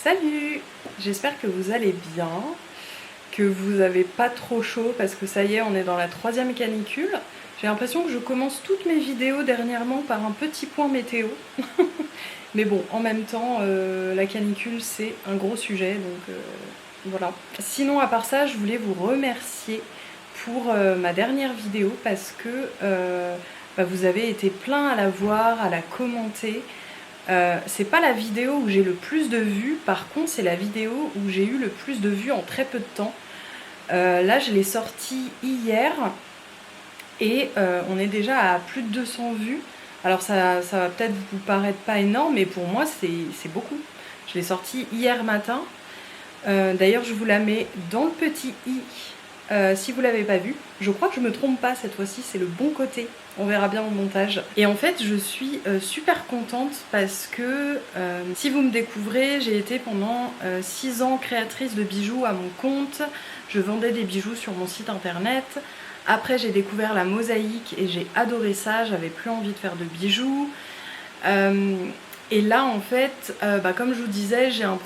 Salut! J'espère que vous allez bien, que vous n'avez pas trop chaud parce que ça y est, on est dans la 3e canicule. J'ai l'impression que je commence toutes mes vidéos dernièrement par un petit point météo. Mais bon, en même temps, la canicule c'est un gros sujet, donc voilà. Sinon, à part ça, je voulais vous remercier pour ma dernière vidéo parce que vous avez été plein à la voir, à la commenter. C'est pas la vidéo où j'ai le plus de vues, par contre c'est la vidéo où j'ai eu le plus de vues en très peu de temps. Là je l'ai sortie hier et on est déjà à plus de 200 vues. Alors ça va peut-être vous paraître pas énorme, mais pour moi c'est beaucoup. Je l'ai sortie hier matin. D'ailleurs je vous la mets dans le petit i si vous l'avez pas vu. Je crois que je me trompe pas cette fois-ci, c'est le bon côté. On verra bien au montage. Et en fait je suis super contente parce que si vous me découvrez, j'ai été pendant 6 ans créatrice de bijoux à mon compte. Je vendais des bijoux sur mon site internet. Après j'ai découvert la mosaïque et j'ai adoré ça, j'avais plus envie de faire de bijoux. Et là en fait, comme je vous disais, j'ai un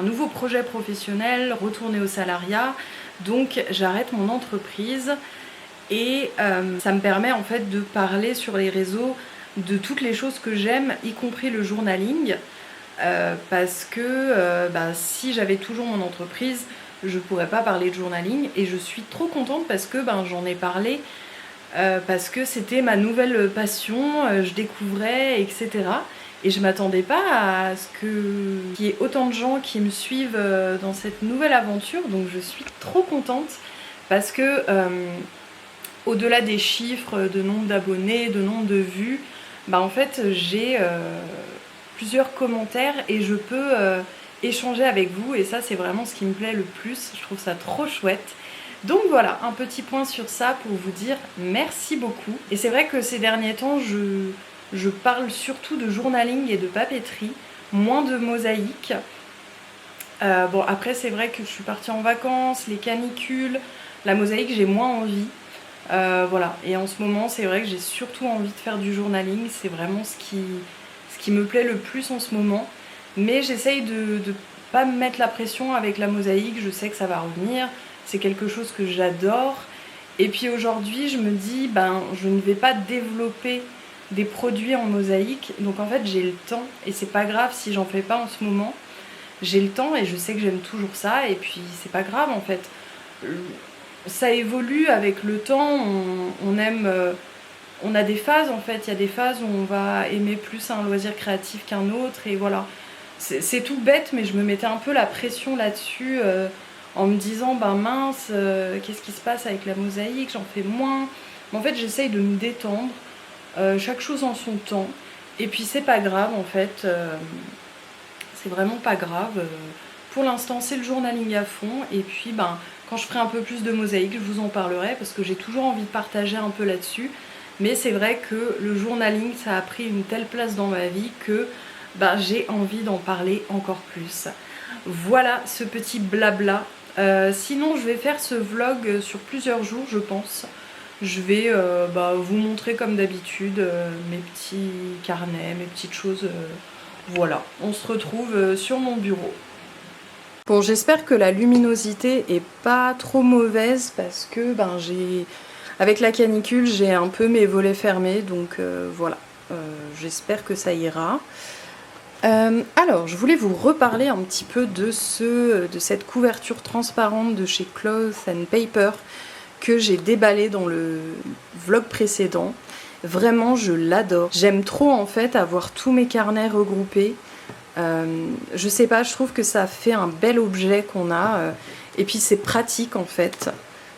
nouveau projet professionnel, retourner au salariat. Donc j'arrête mon entreprise et ça me permet en fait de parler sur les réseaux de toutes les choses que j'aime, y compris le journaling. Parce que si j'avais toujours mon entreprise, je pourrais pas parler de journaling. Et je suis trop contente parce que j'en ai parlé. Parce que c'était ma nouvelle passion, je découvrais, etc. Et je m'attendais pas à ce qu'il y ait autant de gens qui me suivent dans cette nouvelle aventure. Donc je suis trop contente parce que au-delà des chiffres, de nombre d'abonnés, de nombre de vues, en fait j'ai plusieurs commentaires et je peux échanger avec vous. Et ça c'est vraiment ce qui me plaît le plus, je trouve ça trop chouette. Donc voilà, un petit point sur ça pour vous dire merci beaucoup. Et c'est vrai que ces derniers temps, je parle surtout de journaling et de papeterie, moins de mosaïque. Après c'est vrai que je suis partie en vacances, les canicules, la mosaïque j'ai moins envie. Voilà, et en ce moment c'est vrai que j'ai surtout envie de faire du journaling, c'est vraiment ce qui me plaît le plus en ce moment. Mais j'essaye de pas me mettre la pression avec la mosaïque, je sais que ça va revenir. C'est quelque chose que j'adore. Et puis aujourd'hui, je me dis, je ne vais pas développer des produits en mosaïque. Donc en fait, j'ai le temps. Et c'est pas grave si j'en fais pas en ce moment. J'ai le temps et je sais que j'aime toujours ça. Et puis c'est pas grave en fait. Ça évolue avec le temps. On a des phases en fait. Il y a des phases où on va aimer plus un loisir créatif qu'un autre. Et voilà. C'est tout bête, mais je me mettais un peu la pression là-dessus. En me disant mince, qu'est-ce qui se passe avec la mosaïque, j'en fais moins. Mais en fait j'essaye de me détendre, chaque chose en son temps. Et puis c'est pas grave en fait, c'est vraiment pas grave. Pour l'instant c'est le journaling à fond. Et puis quand je ferai un peu plus de mosaïque, je vous en parlerai parce que j'ai toujours envie de partager un peu là-dessus. Mais c'est vrai que le journaling ça a pris une telle place dans ma vie que j'ai envie d'en parler encore plus. Voilà ce petit blabla. Sinon je vais faire ce vlog sur plusieurs jours je pense. Je vais vous montrer comme d'habitude mes petits carnets, mes petites choses. Voilà, on se retrouve sur mon bureau. Bon, j'espère que la luminosité est pas trop mauvaise parce que avec la canicule j'ai un peu mes volets fermés, donc voilà, j'espère que ça ira. Alors, je voulais vous reparler un petit peu de cette couverture transparente de chez Cloth & Paper que j'ai déballée dans le vlog précédent. Vraiment, je l'adore. J'aime trop en fait avoir tous mes carnets regroupés. Je sais pas, je trouve que ça fait un bel objet qu'on a. Et puis c'est pratique en fait.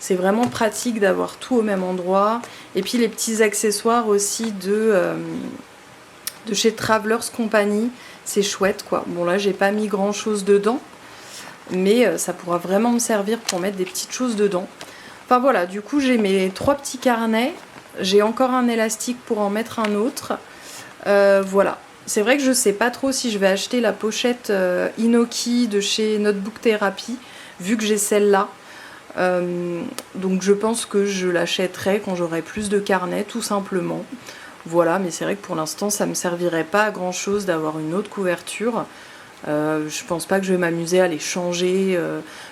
C'est vraiment pratique d'avoir tout au même endroit. Et puis les petits accessoires aussi de chez Travelers Company. C'est chouette quoi. Bon là j'ai pas mis grand chose dedans, mais ça pourra vraiment me servir pour mettre des petites choses dedans. Enfin voilà, du coup j'ai mes 3 petits carnets. J'ai encore un élastique pour en mettre un autre. Voilà. C'est vrai que je sais pas trop si je vais acheter la pochette Inoki de chez Notebook Therapy, vu que j'ai celle-là. Donc je pense que je l'achèterai quand j'aurai plus de carnets, tout simplement. Voilà, mais c'est vrai que pour l'instant ça me servirait pas à grand chose d'avoir une autre couverture. Je pense pas que je vais m'amuser à les changer.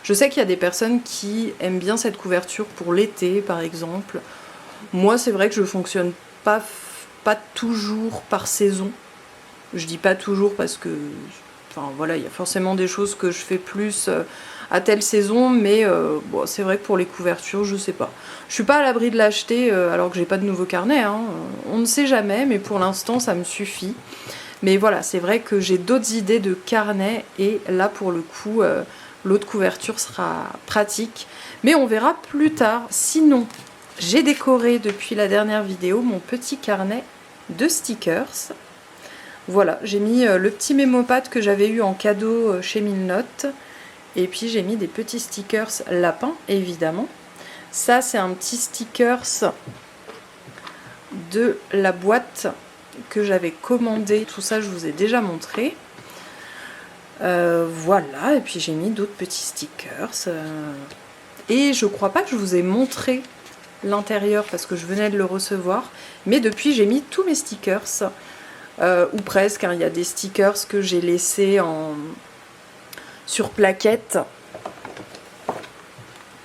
Je sais qu'il y a des personnes qui aiment bien cette couverture pour l'été par exemple. Moi c'est vrai que je fonctionne pas toujours par saison. Je dis pas toujours parce que, enfin voilà, il y a forcément des choses que je fais plus à telle saison, mais bon, c'est vrai que pour les couvertures, je sais pas. Je suis pas à l'abri de l'acheter alors que j'ai pas de nouveau carnet, hein. On ne sait jamais, mais pour l'instant ça me suffit. Mais voilà, c'est vrai que j'ai d'autres idées de carnet et là pour le coup, l'autre couverture sera pratique. Mais on verra plus tard. Sinon, j'ai décoré depuis la dernière vidéo mon petit carnet de stickers. Voilà, j'ai mis le petit mémopad que j'avais eu en cadeau chez Milnote. Et puis j'ai mis des petits stickers lapins, évidemment. Ça, c'est un petit stickers de la boîte que j'avais commandé. Tout ça, je vous ai déjà montré. Voilà, et puis j'ai mis d'autres petits stickers. Et je crois pas que je vous ai montré l'intérieur parce que je venais de le recevoir. Mais depuis, j'ai mis tous mes stickers. Ou presque, hein. Il y a des stickers que j'ai laissés sur plaquette.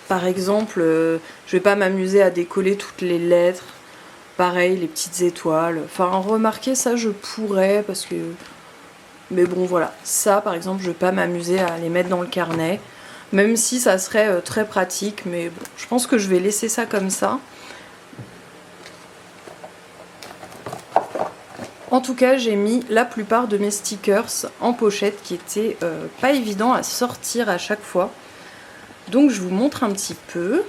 Par exemple, je vais pas m'amuser à décoller toutes les lettres. Pareil, les petites étoiles. Enfin, remarquez, ça je pourrais parce que... Mais bon, voilà. Ça, par exemple, je vais pas m'amuser à les mettre dans le carnet. Même si ça serait très pratique. Mais bon, je pense que je vais laisser ça comme ça. En tout cas, j'ai mis la plupart de mes stickers en pochette qui étaient pas évident à sortir à chaque fois. Donc je vous montre un petit peu.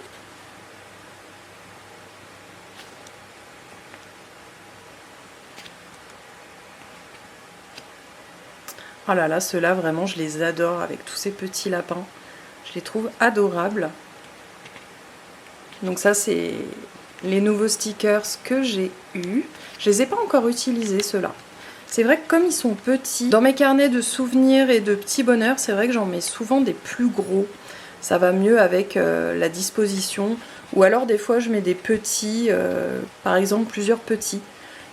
Oh là là, ceux-là, vraiment, je les adore avec tous ces petits lapins. Je les trouve adorables. Donc ça, c'est les nouveaux stickers que j'ai eus. Je les ai pas encore utilisés, ceux-là. C'est vrai que comme ils sont petits, dans mes carnets de souvenirs et de petits bonheurs, c'est vrai que j'en mets souvent des plus gros. Ça va mieux avec la disposition. Ou alors des fois je mets des petits, par exemple plusieurs petits.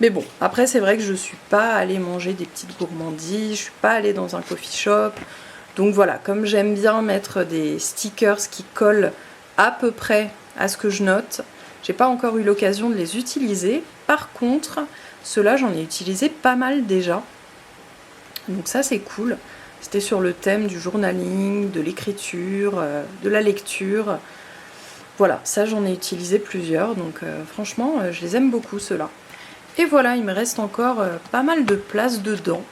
Mais bon, après c'est vrai que je suis pas allée manger des petites gourmandises, je suis pas allée dans un coffee shop. Donc voilà, comme j'aime bien mettre des stickers qui collent à peu près à ce que je note, j'ai pas encore eu l'occasion de les utiliser. Par contre, ceux-là j'en ai utilisé pas mal déjà. Donc ça c'est cool. C'était sur le thème du journaling, de l'écriture, de la lecture. Voilà, ça j'en ai utilisé plusieurs, donc franchement je les aime beaucoup ceux-là. Et voilà, il me reste encore pas mal de place dedans.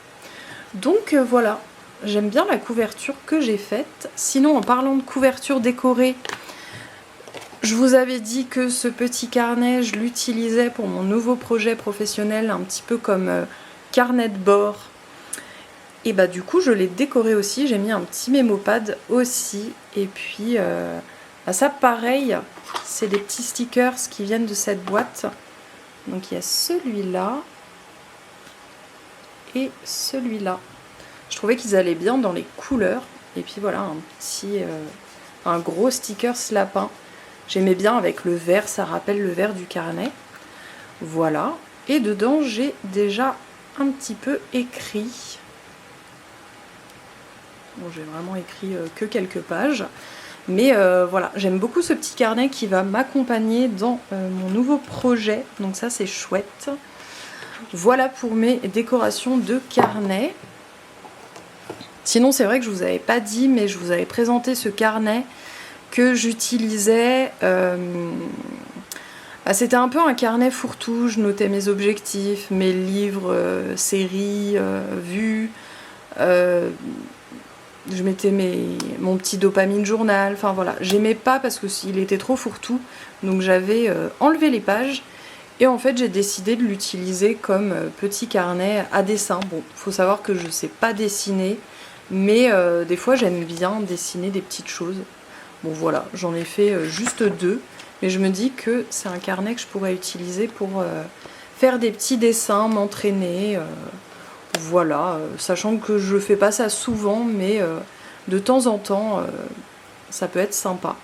Donc voilà, j'aime bien la couverture que j'ai faite. Sinon, en parlant de couverture décorée, je vous avais dit que ce petit carnet, je l'utilisais pour mon nouveau projet professionnel, un petit peu comme carnet de bord. Et bah du coup, je l'ai décoré aussi, j'ai mis un petit mémopad aussi. Et puis, ça pareil, c'est des petits stickers qui viennent de cette boîte. Donc il y a celui-là et celui-là. Je trouvais qu'ils allaient bien dans les couleurs. Et puis voilà, un gros sticker lapin. J'aimais bien avec le vert, ça rappelle le vert du carnet. Voilà. Et dedans, j'ai déjà un petit peu écrit. Bon, j'ai vraiment écrit que quelques pages. Mais voilà, j'aime beaucoup ce petit carnet qui va m'accompagner dans mon nouveau projet. Donc ça, c'est chouette. Voilà pour mes décorations de carnet. Sinon, c'est vrai que je vous avais pas dit, mais je vous avais présenté ce carnet que j'utilisais. C'était un peu un carnet fourre-tout. Je notais mes objectifs, mes livres, séries, vues. Je mettais mon petit dopamine journal, enfin voilà, j'aimais pas parce qu'il était trop fourre-tout, donc j'avais enlevé les pages et en fait j'ai décidé de l'utiliser comme petit carnet à dessin. Bon, faut savoir que je sais pas dessiner, mais des fois j'aime bien dessiner des petites choses. Bon voilà, j'en ai fait juste 2, mais je me dis que c'est un carnet que je pourrais utiliser pour faire des petits dessins, m'entraîner. Voilà, sachant que je fais pas ça souvent, mais de temps en temps, ça peut être sympa.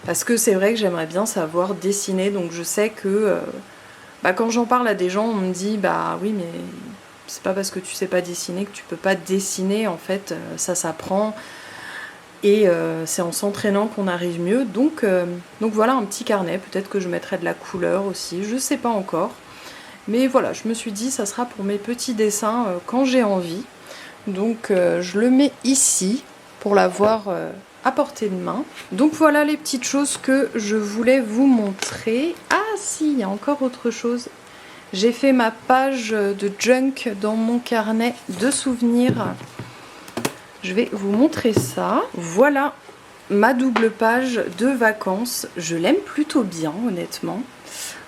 Parce que c'est vrai que j'aimerais bien savoir dessiner, donc je sais que quand j'en parle à des gens, on me dit bah oui, mais c'est pas parce que tu sais pas dessiner que tu peux pas dessiner, en fait, ça s'apprend. Et c'est en s'entraînant qu'on arrive mieux. Donc voilà un petit carnet, peut-être que je mettrai de la couleur aussi, je sais pas encore. Mais voilà, je me suis dit ça sera pour mes petits dessins quand j'ai envie. Donc je le mets ici pour l'avoir à portée de main. Donc voilà les petites choses que je voulais vous montrer. Ah si, il y a encore autre chose. J'ai fait ma page de junk dans mon carnet de souvenirs. Je vais vous montrer ça. Voilà ma double page de vacances. Je l'aime plutôt bien, honnêtement.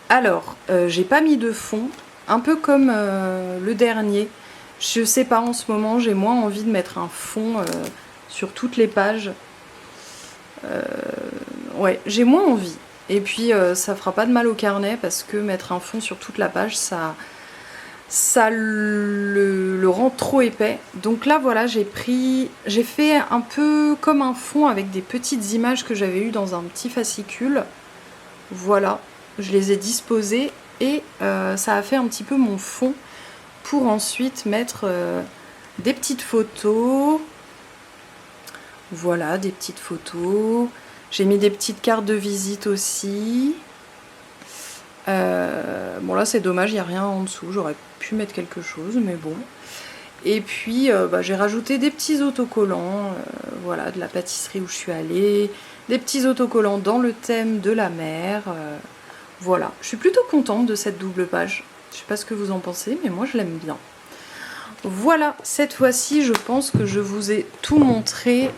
Alors, j'ai pas mis de fond, un peu comme le dernier. Je sais pas, en ce moment, j'ai moins envie de mettre un fond sur toutes les pages. Ouais, j'ai moins envie. Et puis, ça fera pas de mal au carnet parce que mettre un fond sur toute la page, ça le rend trop épais. Donc là voilà, j'ai fait un peu comme un fond avec des petites images que j'avais eues dans un petit fascicule. Voilà, je les ai disposées et ça a fait un petit peu mon fond pour ensuite mettre des petites photos. Voilà, des petites photos. J'ai mis des petites cartes de visite aussi. Bon là c'est dommage, il n'y a rien en dessous, j'aurais pu mettre quelque chose, mais bon. Et puis j'ai rajouté des petits autocollants, voilà, de la pâtisserie où je suis allée, des petits autocollants dans le thème de la mer, voilà. Je suis plutôt contente de cette double page, je sais pas ce que vous en pensez, mais moi je l'aime bien. Voilà, cette fois-ci, je pense que je vous ai tout montré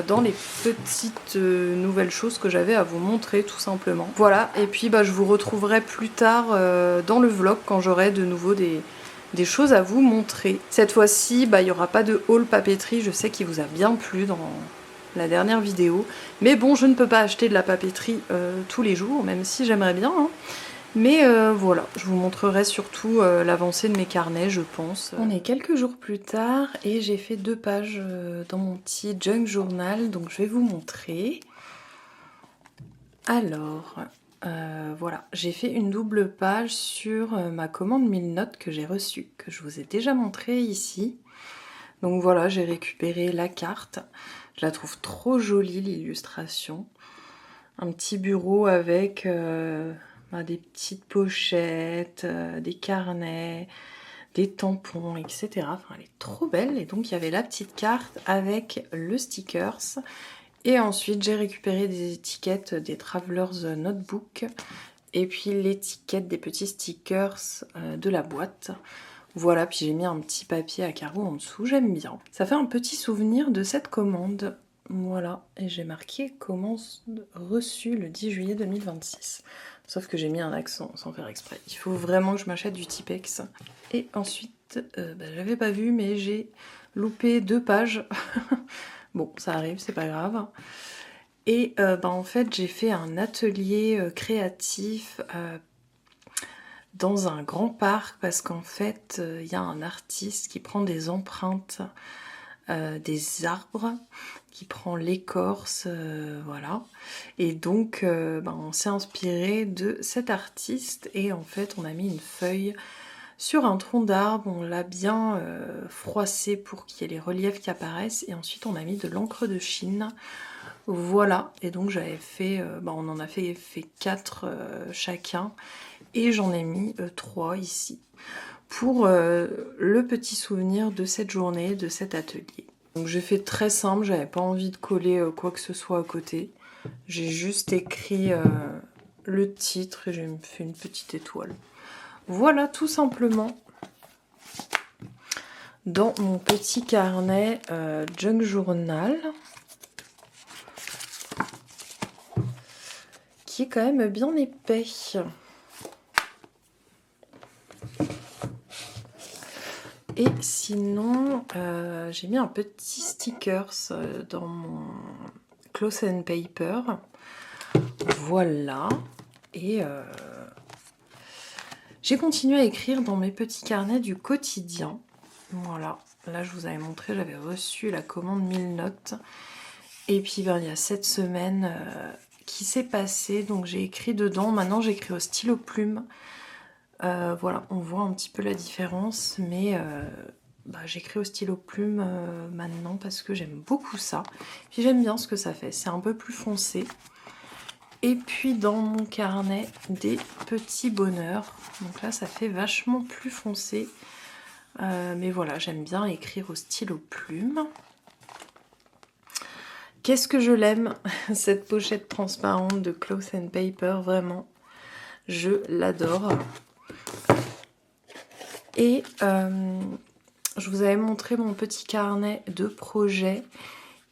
dans les petites nouvelles choses que j'avais à vous montrer, tout simplement. Voilà, et puis je vous retrouverai plus tard dans le vlog quand j'aurai de nouveau des choses à vous montrer. Cette fois-ci, il n'y aura pas de haul papeterie, je sais qu'il vous a bien plu dans la dernière vidéo. Mais bon, je ne peux pas acheter de la papeterie tous les jours, même si j'aimerais bien, hein. Mais voilà, je vous montrerai surtout l'avancée de mes carnets, je pense. On est quelques jours plus tard et j'ai fait 2 pages dans mon petit junk journal, donc je vais vous montrer. Alors, voilà, j'ai fait une double page sur ma commande 1000 notes que j'ai reçue, que je vous ai déjà montré ici. Donc voilà, j'ai récupéré la carte. Je la trouve trop jolie, l'illustration. Un petit bureau avec des petites pochettes, des carnets, des tampons, etc. Enfin, elle est trop belle. Et donc, il y avait la petite carte avec le stickers. Et ensuite, j'ai récupéré des étiquettes des Travelers Notebook. Et puis, l'étiquette des petits stickers de la boîte. Voilà, puis j'ai mis un petit papier à carreaux en dessous. J'aime bien. Ça fait un petit souvenir de cette commande. Voilà, et j'ai marqué commande reçue le 10 juillet 2026. Sauf que j'ai mis un accent sans faire exprès. Il faut vraiment que je m'achète du Tipex. Et ensuite, j'avais pas vu, mais j'ai loupé 2 pages. Bon, ça arrive, c'est pas grave. Et en fait, j'ai fait un atelier créatif dans un grand parc parce qu'en fait, il y a un artiste qui prend des empreintes des arbres, qui prend l'écorce, voilà. Et donc, on s'est inspiré de cet artiste et en fait, on a mis une feuille sur un tronc d'arbre, on l'a bien froissé pour qu'il y ait les reliefs qui apparaissent et ensuite on a mis de l'encre de Chine. Voilà, et donc j'avais fait, on en a fait 4 chacun et j'en ai mis 3 ici pour le petit souvenir de cette journée, de cet atelier. Donc j'ai fait très simple, j'avais pas envie de coller quoi que ce soit à côté. J'ai juste écrit le titre et j'ai fait une petite étoile. Voilà, tout simplement, dans mon petit carnet junk journal, qui est quand même bien épais. Et sinon, j'ai mis un petit stickers dans mon Cloth and Paper. Voilà. Et j'ai continué à écrire dans mes petits carnets du quotidien. Voilà. Là, je vous avais montré, j'avais reçu la commande 1000 notes. Et puis, il y a cette semaine qui s'est passée. Donc, j'ai écrit dedans. Maintenant, j'écris au stylo plume. Voilà, on voit un petit peu la différence, mais j'écris au stylo plume maintenant parce que j'aime beaucoup ça. Puis j'aime bien ce que ça fait, c'est un peu plus foncé. Et puis dans mon carnet, des petits bonheurs. Donc là, ça fait vachement plus foncé. Mais voilà, j'aime bien écrire au stylo plume. Qu'est-ce que je l'aime, cette pochette transparente de Cloth & Paper, vraiment. Je l'adore. Et je vous avais montré mon petit carnet de projets.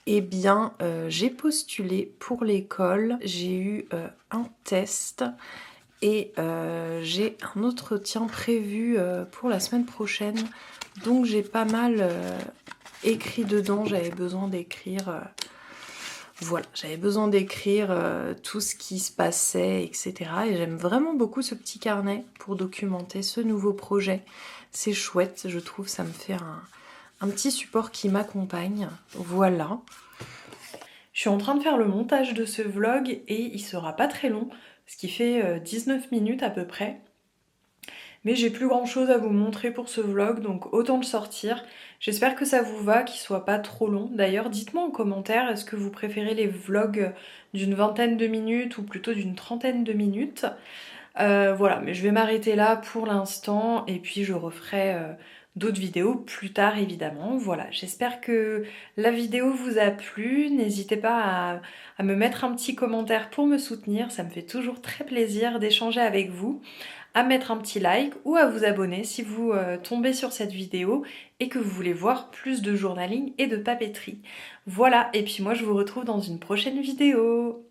Eh bien, j'ai postulé pour l'école. J'ai eu un test et j'ai un entretien prévu pour la semaine prochaine. Donc j'ai pas mal écrit dedans. J'avais besoin d'écrire... Voilà, j'avais besoin d'écrire tout ce qui se passait, etc. Et j'aime vraiment beaucoup ce petit carnet pour documenter ce nouveau projet. C'est chouette, je trouve, ça me fait un petit support qui m'accompagne. Voilà. Je suis en train de faire le montage de ce vlog et il sera pas très long, ce qui fait 19 minutes à peu près. Mais j'ai plus grand chose à vous montrer pour ce vlog, donc autant le sortir. J'espère que ça vous va, qu'il soit pas trop long. D'ailleurs, dites-moi en commentaire, est-ce que vous préférez les vlogs d'une vingtaine de minutes ou plutôt d'une trentaine de minutes? Voilà, mais je vais m'arrêter là pour l'instant et puis je referai d'autres vidéos plus tard évidemment. Voilà, j'espère que la vidéo vous a plu. N'hésitez pas à me mettre un petit commentaire pour me soutenir, ça me fait toujours très plaisir d'échanger avec vous. À mettre un petit like ou à vous abonner si vous tombez sur cette vidéo et que vous voulez voir plus de journaling et de papeterie. Voilà, et puis moi je vous retrouve dans une prochaine vidéo.